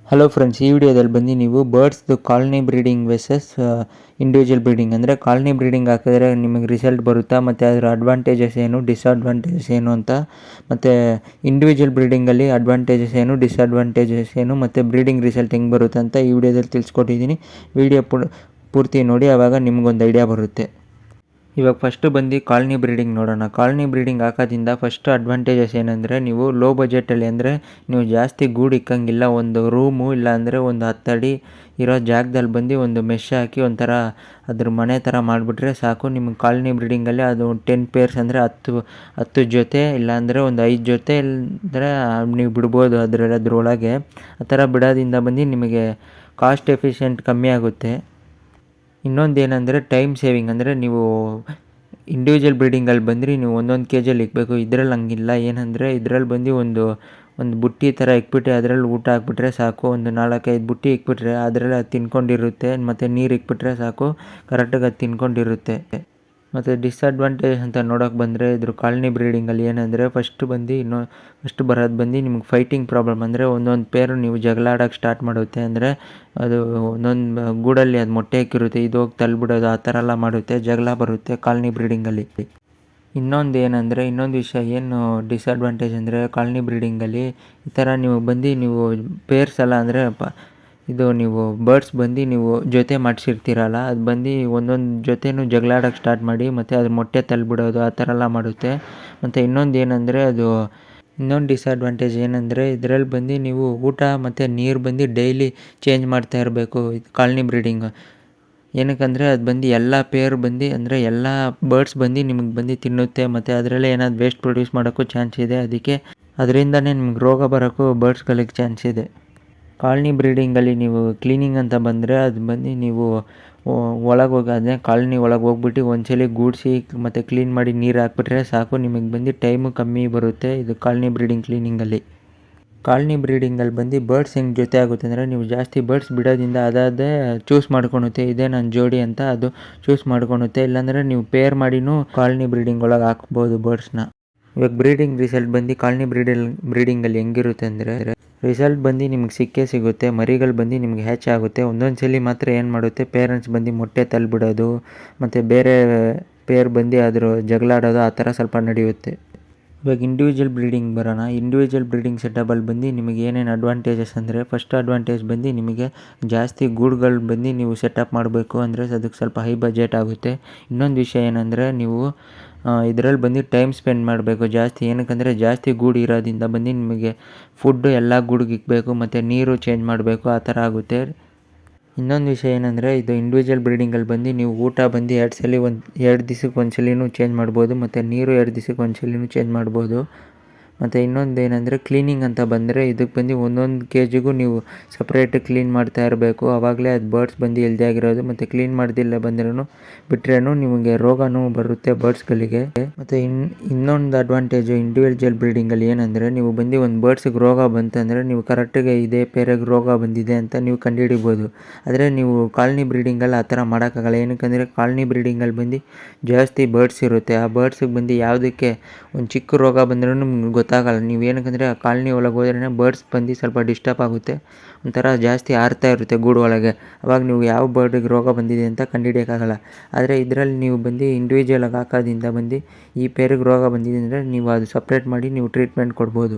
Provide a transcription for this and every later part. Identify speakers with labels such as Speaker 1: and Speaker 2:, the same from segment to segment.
Speaker 1: Hello friends, ಈ ವಿಡಿಯೋದಲ್ಲಿ ಬಂದು ನೀವು ಬರ್ಡ್ಸ್ದು colony breeding versus individual breeding ಅಂದರೆ ಕಾಲನಿ ಬ್ರೀಡಿಂಗ್ ಹಾಕಿದ್ರೆ ನಿಮಗೆ ರಿಸಲ್ಟ್ ಬರುತ್ತಾ, ಮತ್ತು ಅದರ ಅಡ್ವಾಂಟೇಜಸ್ ಏನು, ಡಿಸ್ಅಡ್ವಾಂಟೇಜಸ್ ಏನು ಅಂತ, ಮತ್ತು ಇಂಡಿವಿಜುವಲ್ ಬ್ರೀಡಿಂಗಲ್ಲಿ ಅಡ್ವಾಂಟೇಜಸ್ ಏನು, ಡಿಸ್ಅಡ್ವಾಂಟೇಜಸ್ ಏನು, ಮತ್ತು ಬ್ರೀಡಿಂಗ್ ರಿಸಲ್ಟ್ ಹೆಂಗೆ ಬರುತ್ತೆ ಅಂತ ಈ ವಿಡಿಯೋದಲ್ಲಿ ತಿಳಿಸ್ಕೊಟ್ಟಿದ್ದೀನಿ. ವಿಡಿಯೋ ಪೂರ್ತಿ ನೋಡಿ, ಆವಾಗ ನಿಮಗೊಂದು ಐಡಿಯಾ ಬರುತ್ತೆ. ಇವಾಗ ಫಸ್ಟು ಬಂದು ಕಾಲನಿ ಬ್ರೀಡಿಂಗ್ ನೋಡೋಣ. ಕಾಲನಿ ಬ್ರೀಡಿಂಗ್ ಹಾಕೋದ್ರಿಂದ ಫಸ್ಟ್ ಅಡ್ವಾಂಟೇಜಸ್ ಏನಂದರೆ, ನೀವು ಲೋ ಬಜೆಟಲ್ಲಿ ಅಂದರೆ ನೀವು ಜಾಸ್ತಿ ಗೂಡು ಇಕ್ಕಂಗಿಲ್ಲ. ಒಂದು ರೂಮು ಇಲ್ಲ ಅಂದರೆ ಒಂದು 10 ಅಡಿ ಇರೋ ಜಾಗದಲ್ಲಿ ಬಂದು ಒಂದು ಮೆಶ್ ಹಾಕಿ ಒಂಥರ ಅದ್ರ ಮನೆ ಥರ ಮಾಡಿಬಿಟ್ರೆ ಸಾಕು. ನಿಮಗೆ ಕಾಲನಿ ಬ್ರೀಡಿಂಗಲ್ಲಿ ಅದು 10 ಪೇರ್ಸ್ ಅಂದರೆ 10 ಜೊತೆ ಇಲ್ಲಾಂದರೆ ಒಂದು 5 ಜೊತೆ ಅಂದರೆ ನೀವು ಬಿಡ್ಬೋದು ಅದ್ರೊಳಗೆ. ಆ ಥರ ಬಿಡೋದ್ರಿಂದ ಬಂದು ನಿಮಗೆ ಕಾಸ್ಟ್ ಎಫಿಷಿಯೆಂಟ್ ಕಮ್ಮಿ ಆಗುತ್ತೆ. ಇನ್ನೊಂದು ಏನಂದರೆ ಟೈಮ್ ಸೇವಿಂಗ್. ಅಂದರೆ ನೀವು ಇಂಡಿವಿಜುವಲ್ ಬ್ರೀಡಿಂಗಲ್ಲಿ ಬಂದರೆ ನೀವು ಒಂದೊಂದು ಕೇಜಲ್ಲಿ ಇಕ್ಬೇಕು. ಇದರಲ್ಲಿ ಹಂಗಿಲ್ಲ. ಏನಂದರೆ ಇದರಲ್ಲಿ ಬಂದು ಒಂದು ಬುಟ್ಟಿ ಥರ ಇಕ್ಬಿಟ್ಟು ಅದರಲ್ಲಿ ಊಟ ಹಾಕ್ಬಿಟ್ರೆ ಸಾಕು. ಒಂದು 4-5 ಬುಟ್ಟಿ ಇಕ್ಬಿಟ್ರೆ ಅದರಲ್ಲಿ ಅದು ತಿನ್ಕೊಂಡಿರುತ್ತೆ. ಮತ್ತು ನೀರು ಇಕ್ಬಿಟ್ರೆ ಸಾಕು, ಕರೆಕ್ಟಾಗಿ ಅದು ತಿನ್ಕೊಂಡಿರುತ್ತೆ. ಮತ್ತು ಡಿಸ್ಅಡ್ವಾಂಟೇಜ್ ಅಂತ ನೋಡೋಕೆ ಬಂದರೆ ಇದ್ರ ಕಾಲನಿ ಬ್ರೀಡಿಂಗಲ್ಲಿ ಏನಂದರೆ ಫಸ್ಟ್ ಬರೋದು ಬಂದು ನಿಮ್ಗೆ ಫೈಟಿಂಗ್ ಪ್ರಾಬ್ಲಮ್. ಅಂದರೆ ಒಂದೊಂದು ಪೇರು ನೀವು ಜಗಳ ಆಡೋಕ್ಕೆ ಸ್ಟಾರ್ಟ್ ಮಾಡುತ್ತೆ. ಅಂದರೆ ಅದು ಒಂದೊಂದು ಗೂಡಲ್ಲಿ ಅದು ಮೊಟ್ಟೆ ಹಾಕಿರುತ್ತೆ, ಇದು ಹೋಗಿ ತಳ್ಳಿಬಿಡೋದು, ಆ ಥರ ಎಲ್ಲ ಮಾಡುತ್ತೆ, ಜಗಳ ಬರುತ್ತೆ ಕಾಲನಿ ಬ್ರೀಡಿಂಗಲ್ಲಿ. ಇನ್ನೊಂದು ವಿಷಯ ಏನು ಡಿಸ್ಅಡ್ವಾಂಟೇಜ್ ಅಂದರೆ ಕಾಲನಿ ಬ್ರೀಡಿಂಗಲ್ಲಿ ಈ ಥರ ನೀವು ಪೇರ್ಸ್ ಎಲ್ಲ ಅಂದರೆ ಇದು ನೀವು ಬರ್ಡ್ಸ್ ಬಂದು ನೀವು ಜೊತೆ ಮಾಡಿಸಿರ್ತೀರಲ್ಲ, ಅದು ಬಂದು ಒಂದೊಂದು ಜೊತೆನೂ ಜಗಳಾಡೋಕ್ಕೆ ಸ್ಟಾರ್ಟ್ ಮಾಡಿ ಮತ್ತು ಅದು ಮೊಟ್ಟೆ ತಳ್ಳಿಬಿಡೋದು ಆ ಥರ ಎಲ್ಲ ಮಾಡುತ್ತೆ. ಮತ್ತು ಇನ್ನೊಂದು ಡಿಸ್ಅಡ್ವಾಂಟೇಜ್ ಏನಂದರೆ ಇದರಲ್ಲಿ ಬಂದು ನೀವು ಊಟ ಮತ್ತು ನೀರು ಬಂದು ಡೈಲಿ ಚೇಂಜ್ ಮಾಡ್ತಾ ಇರಬೇಕು. ಇದು ಕಾಲನಿ ಬ್ರೀಡಿಂಗು ಏನಕ್ಕಂದರೆ ಅದು ಬಂದು ಎಲ್ಲ ಪೇರ್ ಬಂದು ಅಂದರೆ ಎಲ್ಲ ಬರ್ಡ್ಸ್ ಬಂದು ನಿಮಗೆ ಬಂದು ತಿನ್ನುತ್ತೆ. ಮತ್ತು ಅದರಲ್ಲೇ ಏನಾದ್ರು ವೇಸ್ಟ್ ಪ್ರೊಡ್ಯೂಸ್ ಮಾಡೋಕ್ಕೂ ಚಾನ್ಸ್ ಇದೆ. ಅದರಿಂದನೇ ನಿಮ್ಗೆ ರೋಗ ಬರೋಕ್ಕೂ ಬರ್ಡ್ಸ್ಗಳಿಗೆ ಚಾನ್ಸ್ ಇದೆ. ಕಾಲನಿ ಬ್ರೀಡಿಂಗಲ್ಲಿ ನೀವು ಕ್ಲೀನಿಂಗ್ ಅಂತ ಬಂದರೆ ಅದು ಬಂದು ನೀವು ಒಳಗೆ ಹೋಗೋದೇ ಕಾಲನಿ ಒಳಗೆ ಹೋಗ್ಬಿಟ್ಟು ಒಂದ್ಸಲಿ ಗೂಡಿಸಿ ಮತ್ತು ಕ್ಲೀನ್ ಮಾಡಿ ನೀರು ಹಾಕ್ಬಿಟ್ರೆ ಸಾಕು. ನಿಮಗೆ ಬಂದು ಟೈಮು ಕಮ್ಮಿ ಬರುತ್ತೆ ಇದು ಕಾಲನಿ ಬ್ರೀಡಿಂಗ್ ಕ್ಲೀನಿಂಗಲ್ಲಿ. ಕಾಲನಿ ಬ್ರೀಡಿಂಗಲ್ಲಿ ಬಂದು ಬರ್ಡ್ಸ್ ಹೆಂಗೆ ಜೊತೆ ಆಗುತ್ತೆ ಅಂದರೆ, ನೀವು ಜಾಸ್ತಿ ಬರ್ಡ್ಸ್ ಬಿಡೋದ್ರಿಂದ ಅದಾದೇ ಚೂಸ್ ಮಾಡ್ಕೊಳುತ್ತೆ, ಇದೇ ನನ್ನ ಜೋಡಿ ಅಂತ ಅದು ಚೂಸ್ ಮಾಡ್ಕೊಳುತ್ತೆ. ಇಲ್ಲಾಂದರೆ ನೀವು ಪೇರ್ ಮಾಡಿನೂ ಕಾಲನಿ ಬ್ರೀಡಿಂಗ್ ಒಳಗೆ ಹಾಕ್ಬೋದು ಬರ್ಡ್ಸ್ನ. ಇವಾಗ ಬ್ರೀಡಿಂಗ್ ರಿಸಲ್ಟ್ ಬಂದು ಕಾಲನಿ ಬ್ರೀಡಿಂಗಲ್ಲಿ ಹೆಂಗಿರುತ್ತೆ ಅಂದರೆ, ರಿಸಲ್ಟ್ ಬಂದು ನಿಮ್ಗೆ ಸಿಗುತ್ತೆ. ಮರಿಗಳು ಬಂದು ನಿಮ್ಗೆ ಹ್ಯಾಚ್ ಆಗುತ್ತೆ. ಒಂದೊಂದು ಸಲ ಮಾತ್ರ ಏನು ಮಾಡುತ್ತೆ, ಪೇರೆಂಟ್ಸ್ ಬಂದು ಮೊಟ್ಟೆ ತಳ್ಳಿಬಿಡೋದು ಮತ್ತು ಬೇರೆ ಪೇರ್ ಬಂದು ಅದ್ರ ಜಗಳಾಡೋದು ಆ ಥರ ಸ್ವಲ್ಪ ನಡೆಯುತ್ತೆ. ಇವಾಗ ಇಂಡಿವಿಜುವಲ್ ಬ್ರೀಡಿಂಗ್ ಬರೋಣ. ಇಂಡಿವಿಜುವಲ್ ಬ್ರೀಡಿಂಗ್ ಸೆಟಪಲ್ಲಿ ಬಂದು ನಿಮಗೆ ಏನೇನು ಅಡ್ವಾಂಟೇಜಸ್ ಅಂದರೆ, ಫಸ್ಟ್ ಅಡ್ವಾಂಟೇಜ್ ಬಂದು ನಿಮಗೆ ಜಾಸ್ತಿ ಗೂಡುಗಳು ಬಂದು ನೀವು ಸೆಟಪ್ ಮಾಡಬೇಕು ಅಂದರೆ ಅದಕ್ಕೆ ಸ್ವಲ್ಪ ಹೈ ಬಜೆಟ್ ಆಗುತ್ತೆ. ಇನ್ನೊಂದು ವಿಷಯ ಏನಂದರೆ, ನೀವು ಇದರಲ್ಲಿ ಬಂದು ಟೈಮ್ ಸ್ಪೆಂಡ್ ಮಾಡಬೇಕು ಜಾಸ್ತಿ. ಏನಕ್ಕಂದರೆ ಜಾಸ್ತಿ ಗೂಡು ಇರೋದ್ರಿಂದ ಬಂದು ನಿಮಗೆ ಫುಡ್ಡು ಎಲ್ಲ ಗೂಡಿಗೆ ಇಕ್ಬೇಕು ಮತ್ತು ನೀರು ಚೇಂಜ್ ಮಾಡಬೇಕು, ಆ ಥರ ಆಗುತ್ತೆ. ಇನ್ನೊಂದು ವಿಷಯ ಏನಂದರೆ, ಇದು ಇಂಡಿವಿಜುವಲ್ ಬ್ರೀಡಿಂಗಲ್ಲಿ ಬಂದು ನೀವು ಊಟ ಬಂದು 2 ದಿವಸಕ್ಕೆ ಒಂದು ಸಲಿನೂ ಚೇಂಜ್ ಮಾಡ್ಬೋದು ಮತ್ತು ನೀರು 2 ದಿವಸಕ್ಕೆ ಒಂದು ಸಲಿನೂ ಚೇಂಜ್ ಮಾಡ್ಬೋದು. ಮತ್ತು ಇನ್ನೊಂದು ಏನಂದರೆ ಕ್ಲೀನಿಂಗ್ ಅಂತ ಬಂದರೆ, ಇದಕ್ಕೆ ಬಂದು ಒಂದೊಂದು ಕೇಜಿಗೂ ನೀವು ಸಪ್ರೇಟ್ ಕ್ಲೀನ್ ಮಾಡ್ತಾ ಇರಬೇಕು. ಆವಾಗಲೇ ಅದು ಬರ್ಡ್ಸ್ ಬಂದು ಹೆಲ್ದಿಯಾಗಿರೋದು. ಮತ್ತು ಕ್ಲೀನ್ ಮಾಡ್ದಿಲ್ಲ ಬಿಟ್ರೇನು ನಿಮಗೆ ರೋಗನೂ ಬರುತ್ತೆ ಬರ್ಡ್ಸ್ಗಳಿಗೆ. ಮತ್ತು ಇನ್ನೊಂದು ಅಡ್ವಾಂಟೇಜು ಇಂಡಿವಿಜುವಲ್ ಬ್ರೀಡಿಂಗಲ್ಲಿ ಏನಂದರೆ, ನೀವು ಬಂದು ಒಂದು ಬರ್ಡ್ಸಿಗೆ ರೋಗ ಬಂತಂದರೆ ನೀವು ಕರೆಕ್ಟಾಗಿ ಇದೇ ಪೇರೆಗೆ ರೋಗ ಬಂದಿದೆ ಅಂತ ನೀವು ಕಂಡುಹಿಡಿಬೋದು. ಆದರೆ ನೀವು ಕಾಲನಿ ಬ್ರೀಡಿಂಗಲ್ಲಿ ಆ ಥರ ಮಾಡೋಕ್ಕಾಗಲ್ಲ. ಏನಕ್ಕಂದರೆ ಕಾಲನಿ ಬ್ರೀಡಿಂಗಲ್ಲಿ ಬಂದು ಜಾಸ್ತಿ ಬರ್ಡ್ಸ್ ಇರುತ್ತೆ. ಆ ಬರ್ಡ್ಸಿಗೆ ಬಂದು ಯಾವುದಕ್ಕೆ ಒಂದು ಚಿಕ್ಕ ರೋಗ ಬಂದ್ರೂ ನಿಮ್ಗೆ ಗೊತ್ತಾಗಲ್ಲ. ನೀವು ಏನಕ್ಕಂದರೆ ಆ ಕಾಲನಿ ಒಳಗೆ ಹೋದ್ರೇ ಬರ್ಡ್ಸ್ ಬಂದು ಸ್ವಲ್ಪ ಡಿಸ್ಟರ್ಬ್ ಆಗುತ್ತೆ, ಒಂಥರ ಜಾಸ್ತಿ ಆರ್ತಾ ಇರುತ್ತೆ ಗೂಡು ಒಳಗೆ. ಅವಾಗ ನೀವು ಯಾವ ಬರ್ಡಿಗೆ ರೋಗ ಬಂದಿದೆ ಅಂತ ಕಂಡುಹಿಡಿಯೋಕ್ಕಾಗಲ್ಲ. ಆದರೆ ಇದರಲ್ಲಿ ನೀವು ಬಂದು ಇಂಡಿವಿಜುವಲಾಗಿ ಹಾಕೋದ್ರಿಂದ ಬಂದು ಈ ಪೇರಿಗೆ ರೋಗ ಬಂದಿದೆ ಅಂದರೆ ನೀವು ಅದು ಸಪ್ರೇಟ್ ಮಾಡಿ ನೀವು ಟ್ರೀಟ್ಮೆಂಟ್ ಕೊಡ್ಬೋದು.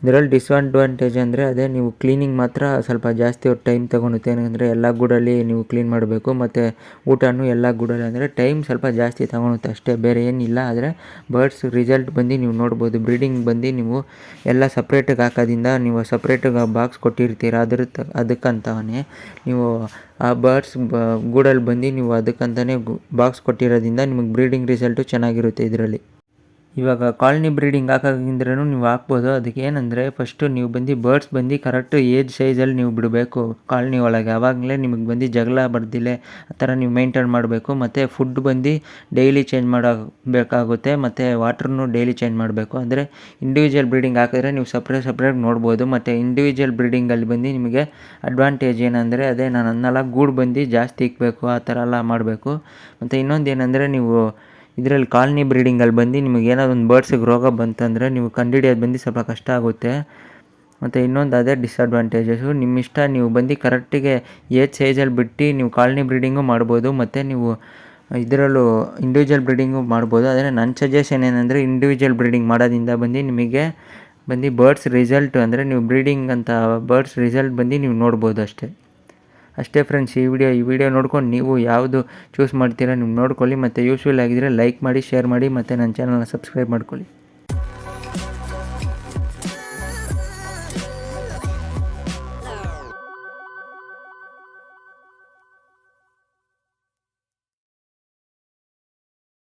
Speaker 1: ಇದರಲ್ಲಿ ಡಿಸ್ಅಡ್ವಾಂಟೇಜ್ ಅಂದರೆ ಅದೇ, ನೀವು ಕ್ಲೀನಿಂಗ್ ಮಾತ್ರ ಸ್ವಲ್ಪ ಜಾಸ್ತಿ ಟೈಮ್ ತೊಗೊಳುತ್ತೆ. ಏನಂದರೆ ಎಲ್ಲ ಗೂಡಲ್ಲಿ ನೀವು ಕ್ಲೀನ್ ಮಾಡಬೇಕು ಮತ್ತು ಊಟನೂ ಎಲ್ಲ ಗೂಡಲ್ಲಿ ಅಂದರೆ ಟೈಮ್ ಸ್ವಲ್ಪ ಜಾಸ್ತಿ ತೊಗೊಳುತ್ತೆ ಅಷ್ಟೇ, ಬೇರೆ ಏನಿಲ್ಲ. ಆದರೆ ಬರ್ಡ್ಸ್ ರಿಸಲ್ಟ್ ಬಂದು ನೀವು ನೋಡ್ಬೋದು. ಬ್ರೀಡಿಂಗ್ ಬಂದು ನೀವು ಎಲ್ಲ ಸಪ್ರೇಟಾಗಿ ಹಾಕೋದ್ರಿಂದ ನೀವು ಸಪ್ರೇಟಾಗಿ ಬಾಕ್ಸ್ ಕೊಟ್ಟಿರ್ತೀರ, ಅದಕ್ಕಂತಲೇ ನೀವು ಆ ಬರ್ಡ್ಸ್ ಗೂಡಲ್ಲಿ ಬಂದು ನೀವು ಅದಕ್ಕಂತಲೇ ಬಾಕ್ಸ್ ಕೊಟ್ಟಿರೋದ್ರಿಂದ ನಿಮಗೆ ಬ್ರೀಡಿಂಗ್ ರಿಸಲ್ಟು ಚೆನ್ನಾಗಿರುತ್ತೆ ಇದರಲ್ಲಿ. ಇವಾಗ ಕಾಲನಿ ಬ್ರೀಡಿಂಗ್ ಹಾಕೋದ್ರಿಂದ್ರೂ ನೀವು ಹಾಕ್ಬೋದು. ಅದಕ್ಕೆ ಏನಂದರೆ, ಫಸ್ಟು ನೀವು ಬಂದು ಬರ್ಡ್ಸ್ ಬಂದು ಕರೆಕ್ಟ್ ಏಜ್ ಸೈಜಲ್ಲಿ ನೀವು ಬಿಡಬೇಕು ಕಾಲನಿ ಒಳಗೆ. ಆವಾಗಲೇ ನಿಮಗೆ ಬಂದು ಜಗಳ ಬರ್ದಿಲ್ಲ ಆ ಥರ ನೀವು ಮೇಂಟೈನ್ ಮಾಡಬೇಕು. ಮತ್ತು ಫುಡ್ ಬಂದು ಡೈಲಿ ಚೇಂಜ್ ಮಾಡಬೇಕಾಗುತ್ತೆ ಮತ್ತು ವಾಟ್ರನ್ನೂ ಡೈಲಿ ಚೇಂಜ್ ಮಾಡಬೇಕು. ಅಂದರೆ ಇಂಡಿವಿಜುವಲ್ ಬ್ರೀಡಿಂಗ್ ಹಾಕಿದ್ರೆ ನೀವು ಸಪ್ರೇಟ್ ನೋಡ್ಬೋದು. ಮತ್ತು ಇಂಡಿವಿಜುವಲ್ ಬ್ರೀಡಿಂಗಲ್ಲಿ ಬಂದು ನಿಮಗೆ ಅಡ್ವಾಂಟೇಜ್ ಏನಂದರೆ, ಅದೇ ನಾನು ಅನ್ನಲ್ಲ, ಗೂಡು ಬಂದು ಜಾಸ್ತಿ ಇಕ್ಬೇಕು, ಆ ಥರ ಎಲ್ಲ ಮಾಡಬೇಕು. ಮತ್ತು ಇನ್ನೊಂದು ಏನಂದರೆ, ನೀವು ಇದರಲ್ಲಿ ಕಾಲನಿ ಬ್ರೀಡಿಂಗಲ್ಲಿ ಬಂದು ನಿಮಗೆ ಏನಾದ್ರು ಒಂದು ಬರ್ಡ್ಸಿಗೆ ರೋಗ ಬಂತಂದರೆ ನೀವು ಕಂಡುಹಿಡಿಯೋದು ಬಂದು ಸ್ವಲ್ಪ ಕಷ್ಟ ಆಗುತ್ತೆ. ಮತ್ತು ಇನ್ನೊಂದು ಅದೇ ಡಿಸಡ್ವಾಂಟೇಜಸ್ಸು. ನಿಮ್ಮಿಷ್ಟ, ನೀವು ಬಂದು ಕರೆಕ್ಟಿಗೆ ಏಜ್ ಸೈಜಲ್ಲಿ ಬಿಟ್ಟು ನೀವು ಕಾಲನಿ ಬ್ರೀಡಿಂಗು ಮಾಡ್ಬೋದು, ಮತ್ತು ನೀವು ಇದರಲ್ಲೂ ಇಂಡಿವಿಜುವಲ್ ಬ್ರೀಡಿಂಗು ಮಾಡ್ಬೋದು. ಆದರೆ ನನ್ನ ಸಜೆಷನ್ ಏನಂದರೆ ಇಂಡಿವಿಜುವಲ್ ಬ್ರೀಡಿಂಗ್ ಮಾಡೋದ್ರಿಂದ ನಿಮಗೆ ಬರ್ಡ್ಸ್ ರಿಸಲ್ಟ್ ಅಂದರೆ ನೀವು ಬ್ರೀಡಿಂಗ್ ಅಂತ ಬರ್ಡ್ಸ್ ರಿಸಲ್ಟ್ ನೀವು ನೋಡ್ಬೋದು ಅಷ್ಟೇ ಫ್ರೆಂಡ್ಸ್. ಈ ವಿಡಿಯೋ ನೋಡ್ಕೊಂಡು ನೀವು ಯಾವುದು ಚೂಸ್ ಮಾಡ್ತೀರಾ ನೀವು ನೋಡ್ಕೊಳ್ಳಿ, ಮತ್ತು ಯೂಸ್ಫುಲ್ ಆಗಿದ್ದರೆ ಲೈಕ್ ಮಾಡಿ, ಶೇರ್ ಮಾಡಿ, ಮತ್ತು ನನ್ನ ಚಾನಲ್ನ ಸಬ್ಸ್ಕ್ರೈಬ್ ಮಾಡ್ಕೊಳ್ಳಿ.